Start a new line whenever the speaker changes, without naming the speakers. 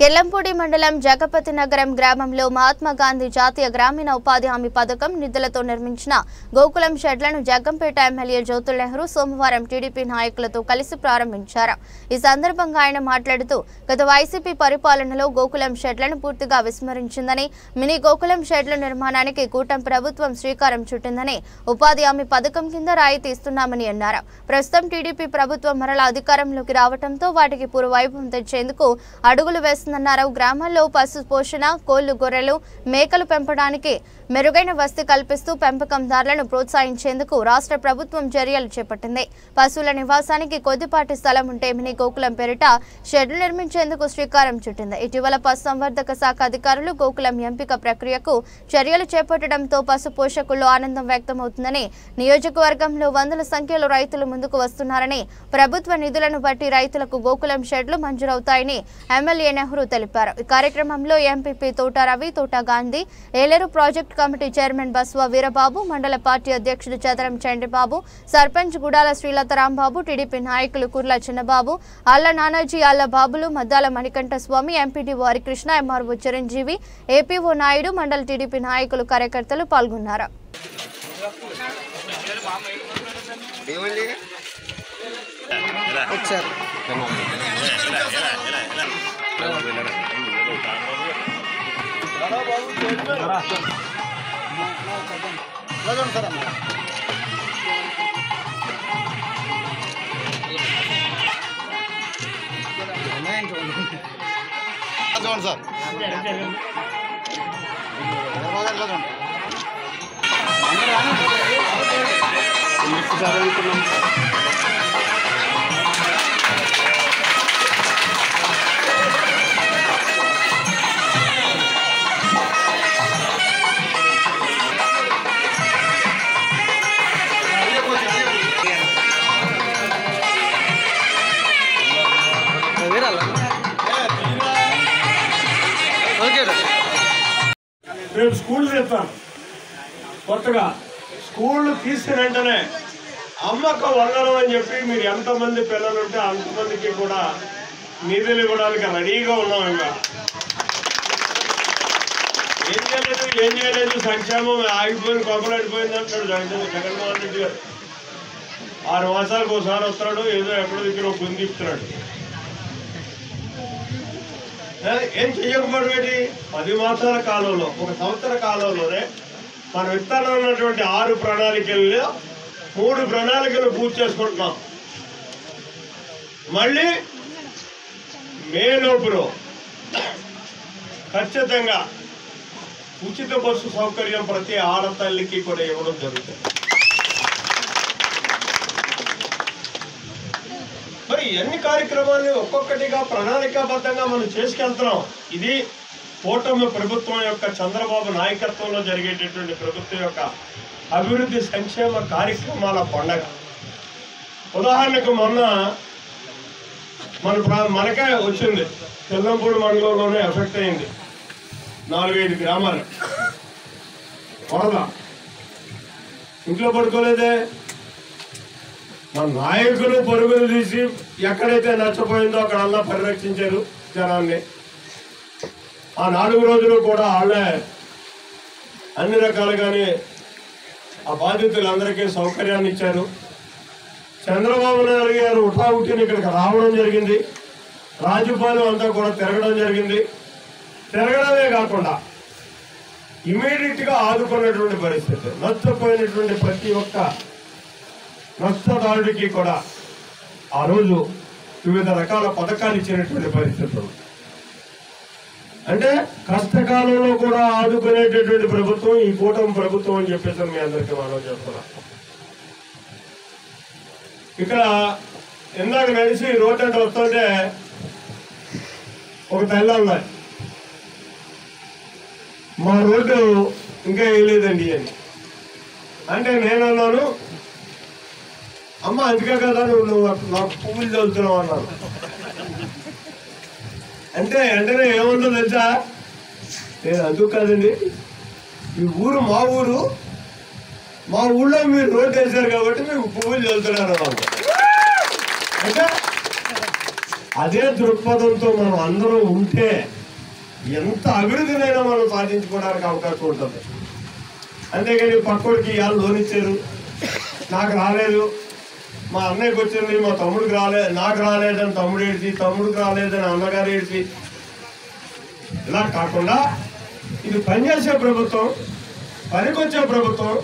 కెల్లంపూడి మండలం జగపతి నగరం గ్రామంలో మహాత్మా గాంధీ జాతీయ గ్రామీణ ఉపాధి హామీ పథకం నిధులతో నిర్మించిన గోకులం షెడ్లను జగ్గంపేట ఎమ్మెల్యే జ్యోతుల్ నెహ్రూ సోమవారం టీడీపీ నాయకులతో కలిసి ప్రారంభించారు। ఈ సందర్భంగా ఆయన మాట్లాడుతూ గత వైసీపీ పరిపాలనలో గోకులం షెడ్లను పూర్తిగా విస్మరించిందని, మినీ గోకులం షెడ్ల నిర్మాణానికి కూటమి ప్రభుత్వం శ్రీకారం చుట్టిందని, ఉపాధి హామీ పథకం కింద రాయితీ ఇస్తున్నామని అన్నారు। ప్రస్తుతం టీడీపీ ప్రభుత్వం మరలా అధికారంలోకి రావడంతో వాటికి పూర్వవైభవం తెచ్చేందుకు అడుగులు వేస్తున్నారు। గ్రామాల్లో పశు పోషణ, కోళ్లు, గొర్రెలు, మేకలు పెంపడానికి మెరుగైన వసతి కల్పిస్తూ పెంపకందారులను ప్రోత్సహించేందుకు రాష్ట్ర ప్రభుత్వం చర్యలు చేపట్టింది। పశువుల నివాసానికి కొద్దిపాటి స్థలం ఉంటే మినీ గోకులం పేరిట షెడ్లు నిర్మించేందుకు శ్రీకారం చుట్టింది। ఇటీవల పశుసంవర్ధక శాఖ అధికారులు గోకులం ఎంపిక ప్రక్రియకు చర్యలు చేపట్టడంతో పశు పోషకుల్లో ఆనందం వ్యక్తమవుతుందని, నియోజకవర్గంలో వందల సంఖ్యలో రైతులు ముందుకు వస్తున్నారని, ప్రభుత్వ నిధులను బట్టి రైతులకు గోకులం షెడ్లు మంజూరవుతాయని ఎమ్మెల్యే నెహ్రూ తెలిపారు। ఈ కార్యక్రమంలో MPP Thota Ravi, Thota Gandhi, Eleru project committee chairman Baswa Veerababu, mandal party అధ్యక్షుడు చదరం చంద్రబాబు, సర్పంచ్ గుడాల శ్రీలత రాంబాబు, టీడీపీ నాయకులు Kurla Chinnababu, Alla Nanaji, Alla Babulu, Maddala Manikanta Swamy, MPDO Harikrishna, MRO Chiranjeevi, APO Naidu, mandal TDP నాయకులు, కార్యకర్తలు పాల్గొన్నారు।
రేపు స్కూల్ తెస్తాం కొత్తగా స్కూల్ తీసిన వెంటనే అమ్మక వందనం అని చెప్పి మీరు ఎంతమంది పిల్లలు ఉంటే అంతమందికి కూడా నిధులు ఇవ్వడానికి రెడీగా ఉన్నాం। ఇంకా ఏం చేయలేదు సంక్షేమం ఆగిపోయింది, కొబ్బలాడిపోయింది అంటాడు జగన్మోహన్ రెడ్డి గారు। 6 మాసాలకు ఒకసారి వస్తున్నాడు, ఏదో ఎక్కడో దగ్గర పొందిస్తున్నాడు। ఏం చెయ్యకపోవడం ఏంటి? 10 మాసాల కాలంలో, 1 సంవత్సర కాలంలోనే మనం విత్తనం ఉన్నటువంటి 6 ప్రణాళికల్లో 3 ప్రణాళికలు పూర్తి చేసుకుంటున్నాం। మళ్ళీ మే లోపులో ఖచ్చితంగా ఉచిత బస్సు సౌకర్యం ప్రతి ఆడతల్లికి కూడా ఇవ్వడం జరుగుతుంది। మరి ఎన్ని కార్యక్రమాలు ఒక్కొక్కటిగా ప్రణాళికాబద్ధంగా మనం చేసుకెళ్తున్నాం। ఇది కూటమి ప్రభుత్వం యొక్క చంద్రబాబు నాయకత్వంలో జరిగేటటువంటి ప్రభుత్వం యొక్క అభివృద్ధి సంక్షేమ కార్యక్రమాల పండగ। ఉదాహరణకు మొన్న మనకే వచ్చింది, కెల్లంపూడి మండలంలోనే ఎఫెక్ట్ అయింది 4-5 గ్రామాలు వరద। ఇంట్లో పడుకోలేదే, మన నాయకులు పరుగులు తీసి ఎక్కడైతే నష్టపోయిందో అక్కడల్లా పరిరక్షించారు జనాన్ని। ఆ 4 రోజులు కూడా వాళ్ళే అన్ని రకాలుగానే ఆ బాధితులందరికీ సౌకర్యాన్ని ఇచ్చారు। చంద్రబాబు నాయుడు గారు ఉటావుటిని ఇక్కడికి రావడం జరిగింది, రాజుపాలెం అంతా కూడా తిరగడం జరిగింది। తిరగడమే కాకుండా ఇమీడియట్గా ఆదుకున్నటువంటి పరిస్థితి, నష్టపోయినటువంటి ప్రతి ఒక్క నష్టదారుడికి కూడా ఆ రోజు వివిధ రకాల పథకాలు ఇచ్చినటువంటి పరిస్థితులు। అంటే కష్టకాలంలో కూడా ఆదుకునేటటువంటి ప్రభుత్వం ఈ కూటమి ప్రభుత్వం అని చెప్పేసి మీ అందరికీ మనం చెప్తున్నాం। ఇక్కడ ఇందాక నడిచి రోడ్ అంటే వస్తుంటే ఒక తల్లి ఉన్నాయి, మా రోడ్డు ఇంకా వేయలేదండి అని అంటే నేనన్నాను, అమ్మ అందుకే కదా నువ్వు నాకు పువ్వులు చదువుతున్నావు అన్నాను। అంటే వెంటనే ఏముందో తెలుసా, నేను అందుకు కాదండి, ఈ ఊరు మా ఊరు, మా ఊళ్ళో మీరు రోడ్డు వేశారు కాబట్టి మీకు పువ్వులు చల్లుతున్నారు. అంటే అదే దృక్పథంతో మనం అందరం ఉంటే ఎంత అభివృద్ధినైనా మనం సాధించుకోవడానికి అవకాశం ఉంటుంది. అంతేగాని పక్కోడికి ఇవాళ లోన్ ఇచ్చారు, నాకు రాలేదు, మా అన్నయ్యకి వచ్చింది, మా తమ్ముడికి రాలేదు, నాకు రాలేదని తమ్ముడు ఏడ్చి, తమ్ముడికి రాలేదని అన్నగారు ఏడ్చి, ఇలా కాకుండా ఇది పనిచేసే ప్రభుత్వం, పనికొచ్చే ప్రభుత్వం.